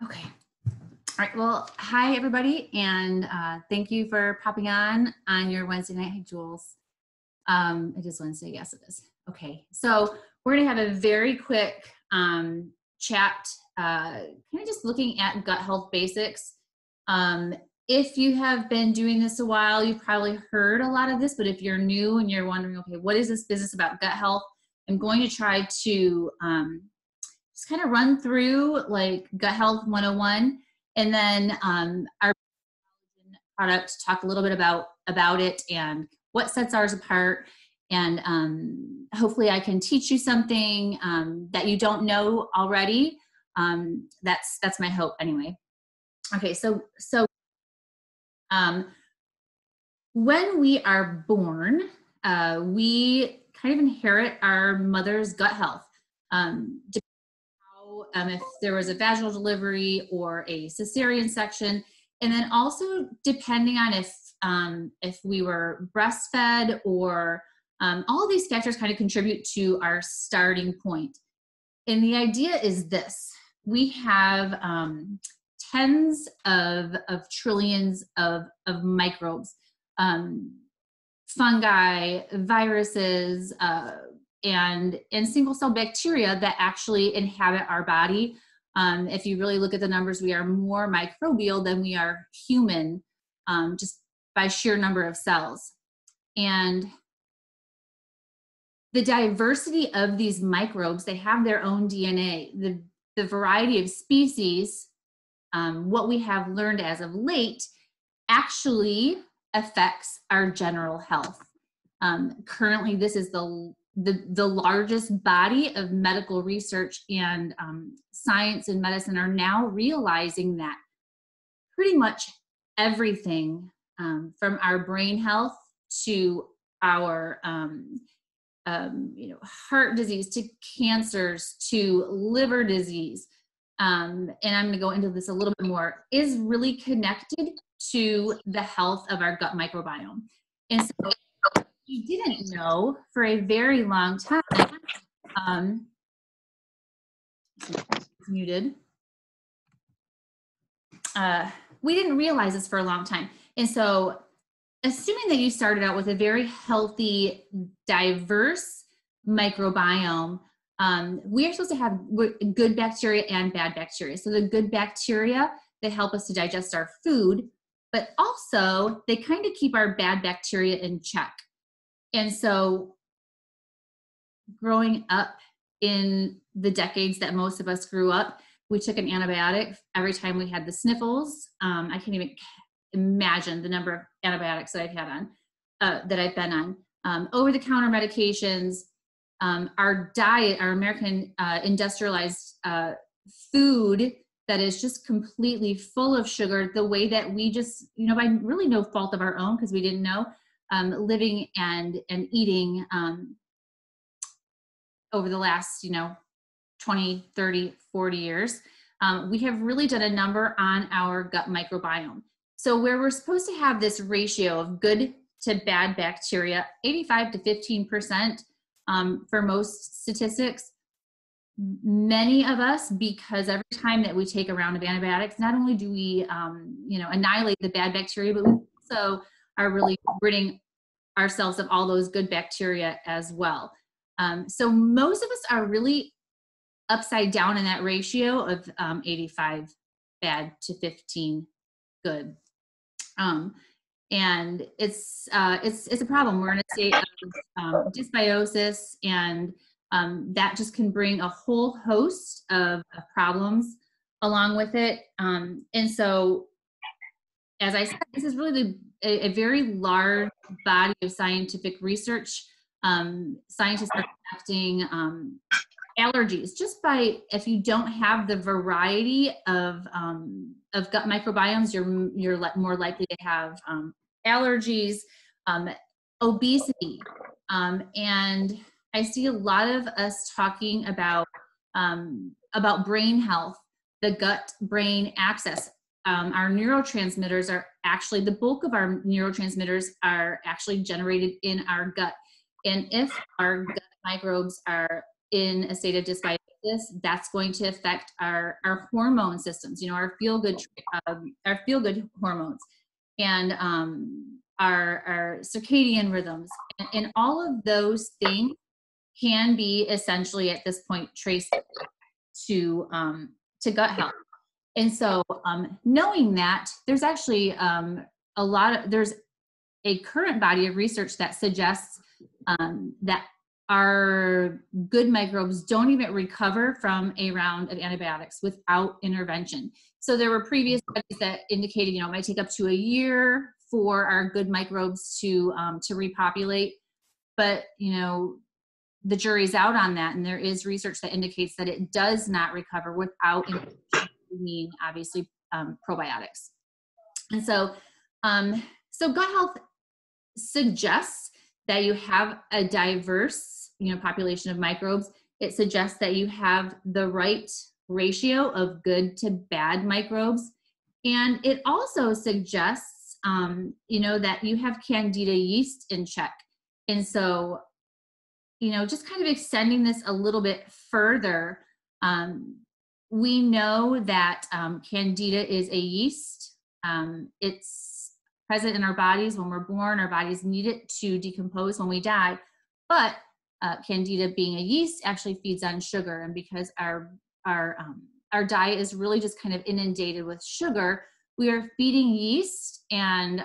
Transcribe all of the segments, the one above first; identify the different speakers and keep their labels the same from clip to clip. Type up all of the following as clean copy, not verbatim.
Speaker 1: Okay. All right. Well, hi, everybody. And thank you for popping on your Wednesday night. Hey, Jules. It is Wednesday. Yes, it is. Okay. So we're going to have a very quick chat, kind of just looking at gut health basics. If you have been doing this a while, you've probably heard a lot of this, but if you're new and you're wondering, okay, what is this business about gut health? I'm going to try to just kind of run through like gut health 101, and then our product, talk a little bit about it and what sets ours apart, and hopefully I can teach you something that you don't know already. That's my hope anyway. Okay, so when we are born, we kind of inherit our mother's gut health. If there was a vaginal delivery or a cesarean section, and then also depending on if we were breastfed, or all of these factors kind of contribute to our starting point. And the idea is this: we have tens of trillions of microbes, fungi, viruses, and single cell bacteria that actually inhabit our body. If you really look at the numbers, we are more microbial than we are human, just by sheer number of cells. And the diversity of these microbes, they have their own DNA. The variety of species, what we have learned as of late, actually affects our general health. Currently, this is the largest body of medical research, and science and medicine are now realizing that pretty much everything, from our brain health to our heart disease, to cancers, to liver disease, and I'm going to go into this a little bit more, is really connected to the health of our gut microbiome. And so we didn't know for a very long time, muted. We didn't realize this for a long time. And so assuming that you started out with a very healthy, diverse microbiome, we are supposed to have good bacteria and bad bacteria. So the good bacteria, they help us to digest our food, but also they kind of keep our bad bacteria in check. And so growing up in the decades that most of us grew up, we took an antibiotic every time we had the sniffles. I can't even imagine the number of antibiotics that I've had on, that I've been on. Over-the-counter medications, our diet, our American industrialized food that is just completely full of sugar, the way that we just, by really no fault of our own, because we didn't know, living and eating over the last, 20, 30, 40 years, we have really done a number on our gut microbiome. So where we're supposed to have this ratio of good to bad bacteria, 85 to 15% for most statistics, many of us, because every time that we take a round of antibiotics, not only do we, annihilate the bad bacteria, but we also are really ridding ourselves of all those good bacteria as well. So most of us are really upside down in that ratio of 85 bad to 15 good. And it's a problem. We're in a state of dysbiosis, and that just can bring a whole host of problems along with it. And so, as I said, this is really a very large body of scientific research. Scientists are conducting allergies just by, if you don't have the variety of gut microbiomes, you're more likely to have allergies, obesity, and I see a lot of us talking about brain health, the gut-brain axis. Our neurotransmitters are actually, the bulk of our neurotransmitters are actually generated in our gut. And if our gut microbes are in a state of dysbiosis, this, that's going to affect our hormone systems, you know, our feel-good hormones, and our circadian rhythms, and all of those things can be essentially at this point traced to gut health. And so knowing that, there's actually there's a current body of research that suggests that our good microbes don't even recover from a round of antibiotics without intervention. So there were previous studies that indicated, you know, it might take up to a year for our good microbes to repopulate, but you know, the jury's out on that, and there is research that indicates that it does not recover without intervention. We mean obviously probiotics. And so so gut health suggests that you have a diverse, you know, population of microbes. It suggests that you have the right ratio of good to bad microbes, and it also suggests you know, that you have candida yeast in check. And so, you know, just kind of extending this a little bit further, we know that candida is a yeast. It's present in our bodies when we're born. Our bodies need it to decompose when we die. But candida, being a yeast, actually feeds on sugar. And because our diet is really just kind of inundated with sugar, we are feeding yeast, and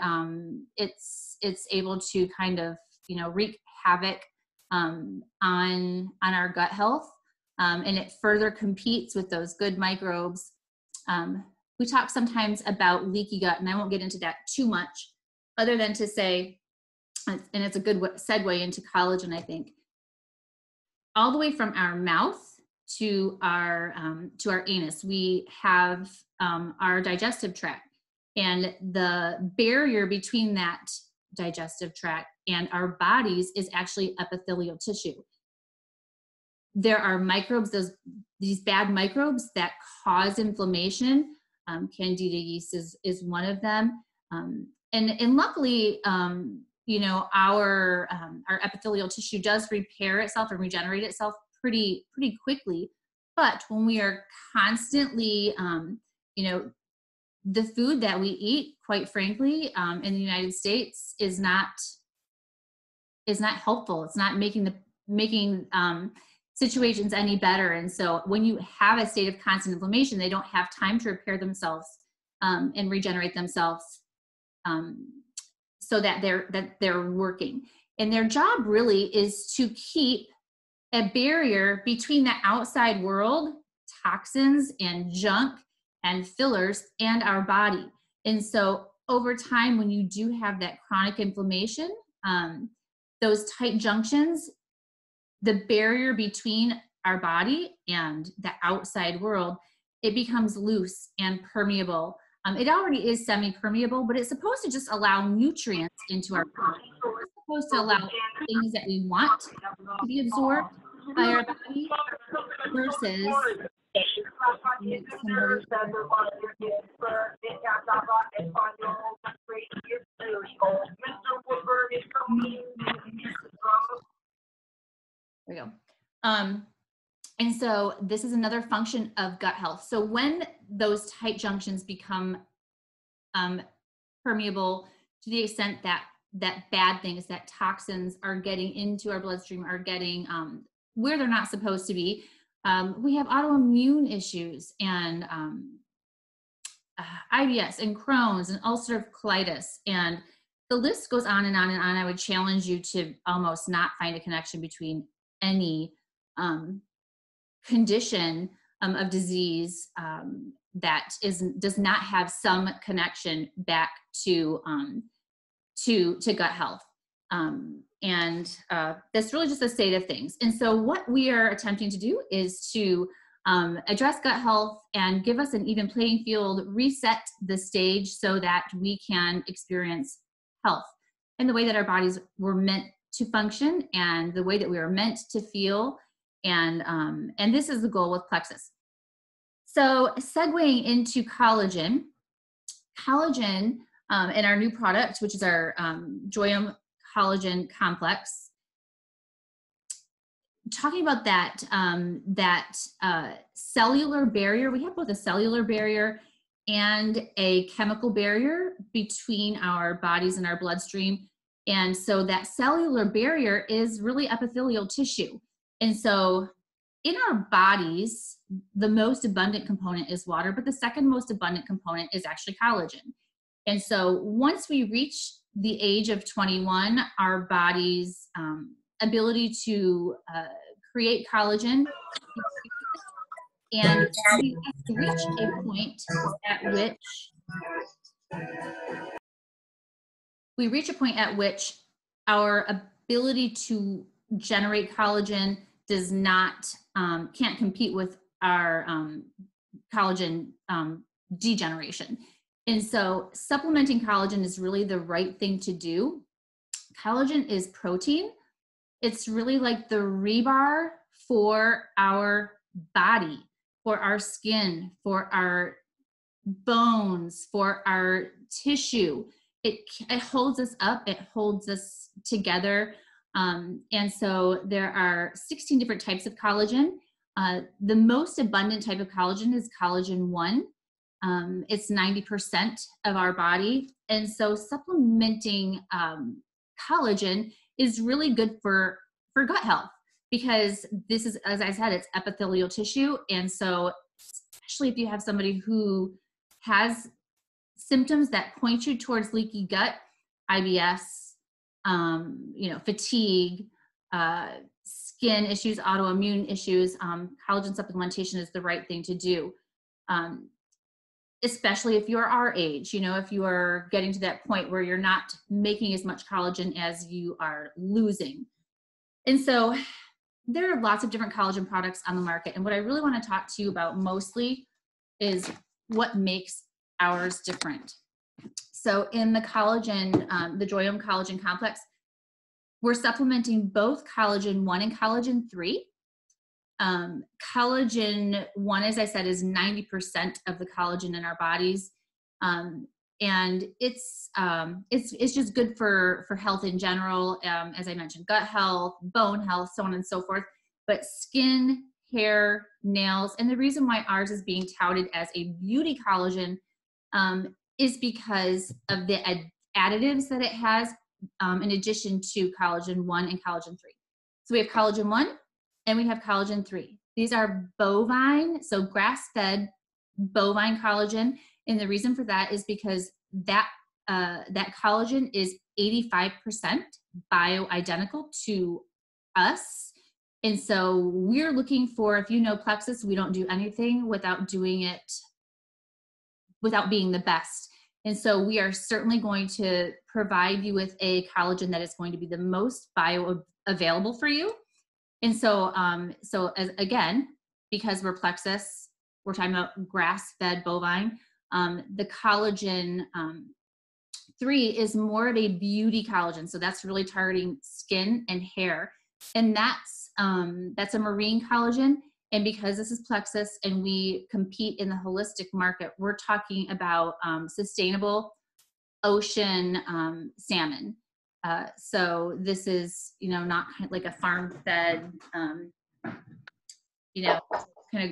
Speaker 1: it's able to kind of, you know, wreak havoc on our gut health, and it further competes with those good microbes. We talk sometimes about leaky gut, and I won't get into that too much, other than to say, and it's a good segue into collagen, I think, all the way from our mouth to our anus, we have our digestive tract, and the barrier between that digestive tract and our bodies is actually epithelial tissue. There are microbes, these bad microbes that cause inflammation. Candida yeast is one of them, and luckily, you know, our epithelial tissue does repair itself and regenerate itself pretty quickly. But when we are constantly, you know, the food that we eat, quite frankly, in the United States is not helpful. It's not making situations any better. And so when you have a state of constant inflammation, they don't have time to repair themselves and regenerate themselves, so that they're working. And their job really is to keep a barrier between the outside world, toxins and junk and fillers, and our body. And so over time, when you do have that chronic inflammation, those tight junctions, the barrier between our body and the outside world, it becomes loose and permeable. It already is semi-permeable, but it's supposed to just allow nutrients into our body. It's supposed to allow things that we want to be absorbed by our body versus there we go. And so this is another function of gut health. So when those tight junctions become permeable to the extent that bad things, that toxins are getting into our bloodstream, are getting where they're not supposed to be, we have autoimmune issues and IBS and Crohn's and ulcerative colitis, and the list goes on and on and on. I would challenge you to almost not find a connection between any condition of disease that does not have some connection back to gut health. And that's really just a state of things. And so what we are attempting to do is to address gut health and give us an even playing field, reset the stage so that we can experience health in the way that our bodies were meant to function and the way that we are meant to feel. And this is the goal with Plexus. So segueing into collagen and our new product, which is our Joyome Collagen Complex. talking about that, cellular barrier, we have both a cellular barrier and a chemical barrier between our bodies and our bloodstream. And so that cellular barrier is really epithelial tissue. And so in our bodies, the most abundant component is water, but the second most abundant component is actually collagen. And so once we reach the age of 21, our body's ability to create collagen, and we reach a point at which our ability to generate collagen does not can't compete with our collagen degeneration. And so supplementing collagen is really the right thing to do. Collagen is protein. It's really like the rebar for our body, for our skin, for our bones, for our tissue. It holds us up, it holds us together. And so there are 16 different types of collagen. The most abundant type of collagen is collagen 1. It's 90% of our body. And so supplementing collagen is really good for gut health, because this is, as I said, it's epithelial tissue. And so especially if you have somebody who has symptoms that point you towards leaky gut, IBS, fatigue, skin issues, autoimmune issues, collagen supplementation is the right thing to do. Especially if you're our age, if you are getting to that point where you're not making as much collagen as you are losing. And so there are lots of different collagen products on the market. And what I really want to talk to you about mostly is what makes ours different. So in the collagen, the Joyome Collagen Complex, we're supplementing both collagen 1 and collagen 3. Collagen 1, as I said, is 90% of the collagen in our bodies. And it's just good for health in general. As I mentioned, gut health, bone health, so on and so forth, but skin, hair, nails. And the reason why ours is being touted as a beauty collagen is because of the additives that it has, in addition to collagen 1 and collagen 3. So we have collagen 1 and we have collagen 3. These are bovine, so grass-fed bovine collagen. And the reason for that is because that collagen is 85% bioidentical to us. And so we're looking for, if you know Plexus, we don't do anything without doing it, without being the best. And so we are certainly going to provide you with a collagen that is going to be the most bioavailable for you. And so, again, because we're Plexus, we're talking about grass-fed bovine. The collagen 3 is more of a beauty collagen. So that's really targeting skin and hair. And that's a marine collagen. And because this is Plexus and we compete in the holistic market, we're talking about sustainable ocean salmon. So this is, not like a farm-fed, kind of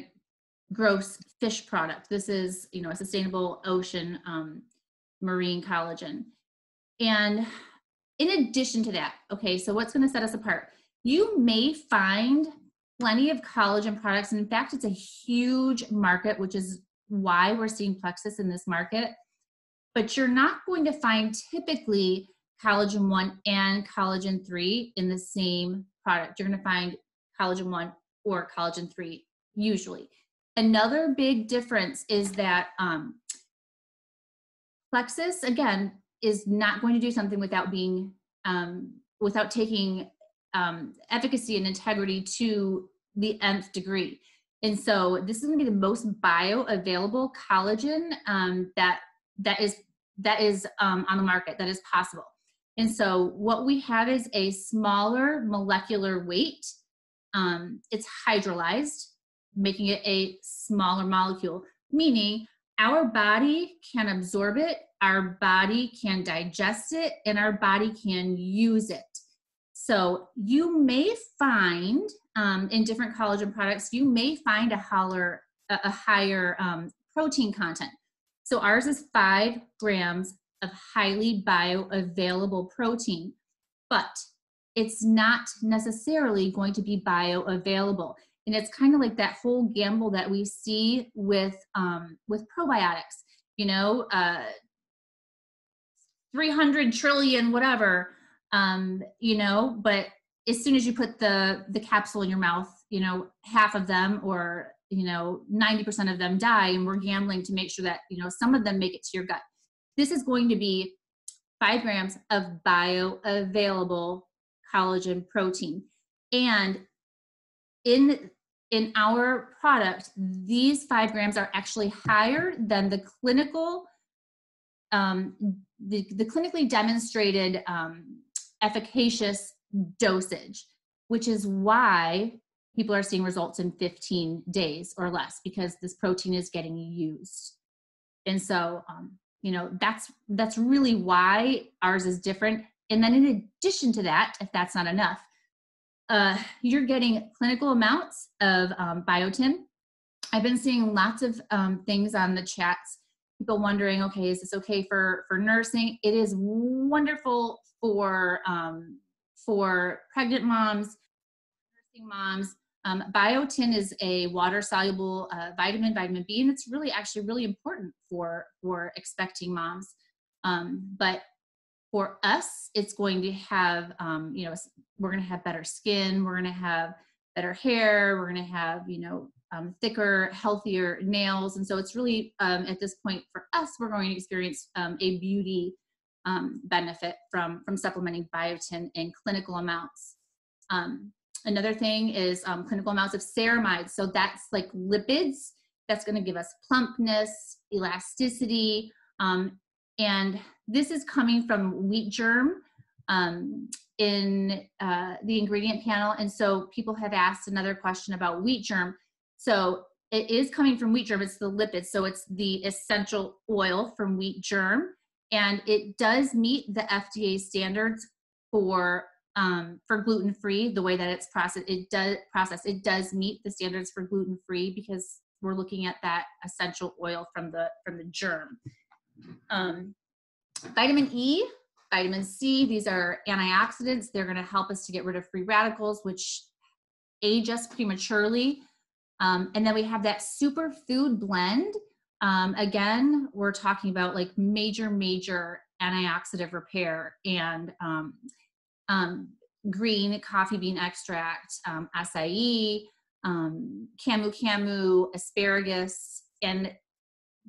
Speaker 1: gross fish product. This is, a sustainable ocean marine collagen. And in addition to that, okay, so what's going to set us apart? You may find plenty of collagen products. And in fact, it's a huge market, which is why we're seeing Plexus in this market. But you're not going to find typically collagen 1 and collagen 3 in the same product. You're going to find collagen 1 or collagen 3 usually. Another big difference is that Plexus, again, is not going to do something without being, without taking efficacy and integrity to the nth degree. And so this is going to be the most bioavailable collagen that is on the market, that is possible. And so what we have is a smaller molecular weight. It's hydrolyzed, making it a smaller molecule, meaning our body can absorb it, our body can digest it, and our body can use it. So you may find in different collagen products, you may find a higher protein content. So ours is 5 grams of highly bioavailable protein, but it's not necessarily going to be bioavailable. And it's kind of like that whole gamble that we see with probiotics, 300 trillion, whatever, but as soon as you put the capsule in your mouth, half of them or, 90% of them die, and we're gambling to make sure that, some of them make it to your gut. This is going to be 5 grams of bioavailable collagen protein. And in our product, these 5 grams are actually higher than the clinical, the clinically demonstrated efficacious dosage, which is why people are seeing results in 15 days or less, because this protein is getting used. And so, that's really why ours is different. And then in addition to that, if that's not enough, you're getting clinical amounts of biotin. I've been seeing lots of things on the chats, people wondering, okay, is this okay for nursing? It is wonderful for pregnant moms, nursing moms. Biotin is a water-soluble vitamin B, and it's really important for expecting moms. But for us, it's going to have, we're going to have better skin, we're going to have better hair, we're going to have, thicker, healthier nails. And so it's really, at this point for us, we're going to experience a beauty benefit from supplementing biotin in clinical amounts. Another thing is clinical amounts of ceramides. So that's like lipids. That's going to give us plumpness, elasticity, and this is coming from wheat germ in the ingredient panel. And so people have asked another question about wheat germ. So it is coming from wheat germ. It's the lipids. So it's the essential oil from wheat germ. And it does meet the FDA standards for gluten-free, the way that it's processed. It does meet the standards for gluten-free because we're looking at that essential oil from the germ. Vitamin E, vitamin C, these are antioxidants. They're going to help us to get rid of free radicals, which age us prematurely. And then we have that superfood blend. Again, we're talking about like major antioxidant repair and green coffee bean extract, acai, camu, asparagus, and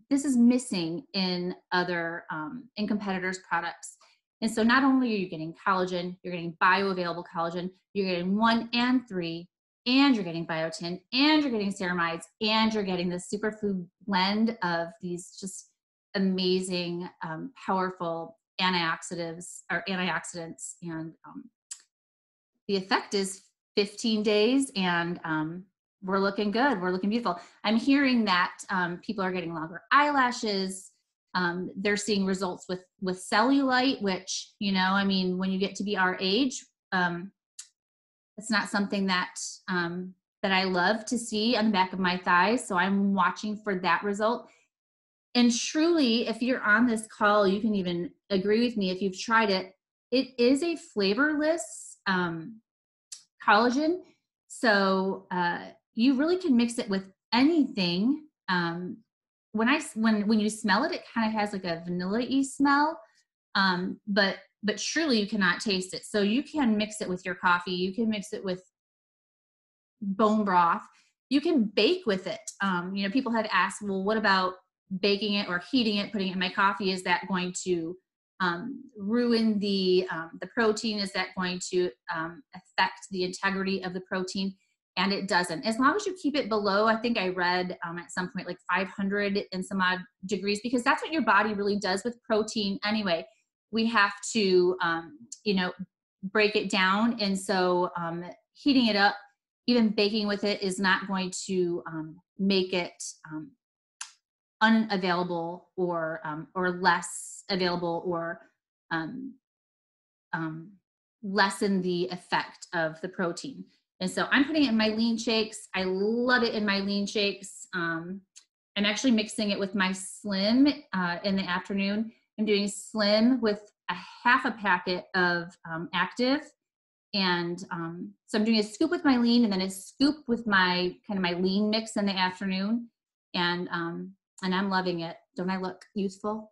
Speaker 1: this is missing in other in competitors' products. And so not only are you getting collagen, you're getting bioavailable collagen, you're getting 1 and 3, and you're getting biotin, and you're getting ceramides, and you're getting this superfood blend of these just amazing, powerful antioxidants. And the effect is 15 days, and we're looking good. We're looking beautiful. I'm hearing that people are getting longer eyelashes. They're seeing results with cellulite, which, when you get to be our age, it's not something that I love to see on the back of my thighs. So I'm watching for that result. And truly, if you're on this call, you can even agree with me if you've tried it. It is a flavorless collagen. So you really can mix it with anything. When you smell it, it kind of has like a vanilla-y smell, but truly you cannot taste it. So you can mix it with your coffee. You can mix it with bone broth. You can bake with it. People have asked, well, what about baking it or heating it, putting it in my coffee? Is that going to ruin the protein? Is that going to affect the integrity of the protein? And it doesn't. As long as you keep it below, I think I read at some point like 500 and some odd degrees, because that's what your body really does with protein anyway. We have to, break it down. And so heating it up, even baking with it, is not going to make it unavailable or less available or lessen the effect of the protein. And so I'm putting it in my lean shakes. I love it in my lean shakes. I'm actually mixing it with my Slim in the afternoon. I'm doing Slim with a half a packet of Active. And so I'm doing a scoop with my lean and then a scoop with my kind of my lean mix in the afternoon. And I'm loving it. Don't I look youthful?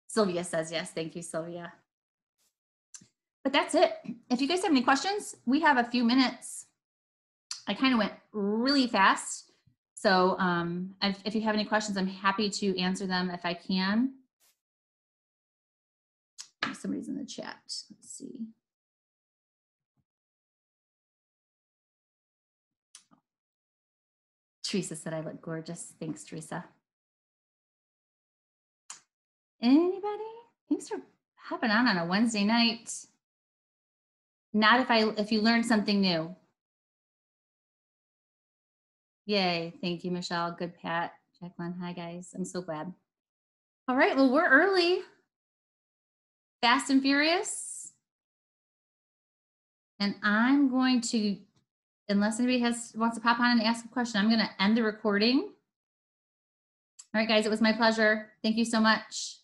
Speaker 1: Sylvia says yes. Thank you, Sylvia. But that's it. If you guys have any questions, we have a few minutes. I kind of went really fast. So if you have any questions, I'm happy to answer them if I can. Somebody's in the chat. Let's see. Teresa said I look gorgeous. Thanks, Teresa. Anybody? Thanks for hopping on a Wednesday night. Not if you learned something new. Yay. Thank you, Michelle. Good, Pat. Jacqueline. Hi, guys. I'm so glad. All right. Well, we're early. Fast and furious. And I'm going to, unless anybody wants to pop on and ask a question, I'm going to end the recording. All right, guys. It was my pleasure. Thank you so much.